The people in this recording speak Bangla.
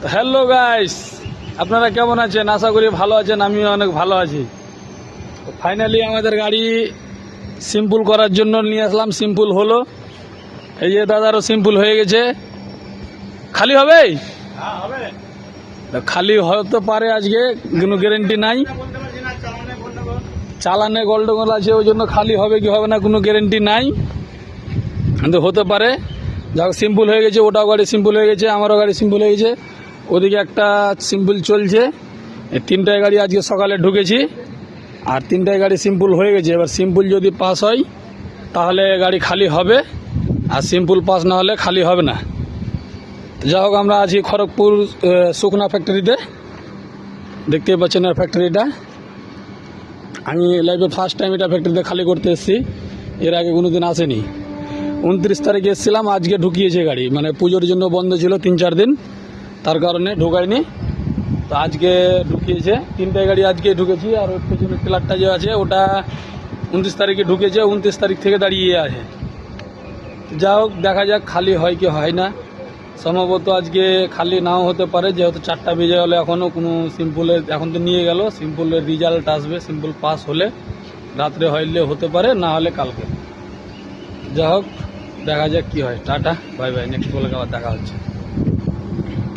হ্যালো গাইস, আপনারা কেমন আছেন? আশা করি ভালো আছেন। আমিও অনেক ভালো আছি। ফাইনালি আমাদের গাড়ি সিম্পল করার জন্য নিয়ে আসলাম। সিম্পল হলো, এই যে দাদারও সিম্পল হয়ে গেছে। খালি হবে? খালি হতে পারে, আজকে কোনো গ্যারেন্টি নাই। চালানে গন্ডগোল আছে, ওই জন্য খালি হবে কি হবে না কোনো গ্যারেন্টি নাই, কিন্তু হতে পারে। যাক, সিম্পল হয়ে গেছে। ওটাও গাড়ি সিম্পল হয়ে গেছে, আমারও গাড়ি সিম্পল হয়ে গেছে। ওদিকে একটা সিম্পল চলছে। এই তিনটায় গাড়ি আজকে সকালে ঢুকেছি, আর তিনটায় গাড়ি সিম্পল হয়ে গেছে। এবার সিম্পল যদি পাস হয় তাহলে গাড়ি খালি হবে, আর সিম্পল পাস না হলে খালি হবে না। যাই হোক, আমরা আছি খড়গপুর শুকনা ফ্যাক্টরিতে। দেখতেই পাচ্ছেন আর ফ্যাক্টরিটা। আমি লাইফে ফার্স্ট টাইম এটা ফ্যাক্টরিতে খালি করতে এসেছি, এর আগে কোনো দিন আসেনি। 29 তারিখে এসেছিলাম, আজকে ঢুকিয়েছে গাড়ি। মানে পুজোর জন্য বন্ধ ছিল 3-4 দিন, তার কারণে ঢোকায়নি। তো আজকে ঢুকিয়েছে, তিনটায় গাড়ি আজকে ঢুকেছি। আর ওর পেছনে টেলারটা যে আছে ওটা 29 তারিখে ঢুকেছে, 29 তারিখ থেকে দাঁড়িয়ে আছে। যা হোক, দেখা যাক খালি হয় কি হয় না। সম্ভবত আজকে খালি নাও হতে পারে, যেহেতু 4টা বেজে গেলে এখনও কোনো সিম্পলের, এখন তো নিয়ে গেল, সিম্পলের রেজাল্ট আসবে। সিম্পল পাস হলে রাত্রে হইলে হতে পারে, না হলে কালকে। যা হোক, দেখা যাক কি হয়। টাটা, বাই বাই, নেক্সট ব্লগে আবার দেখা হচ্ছে।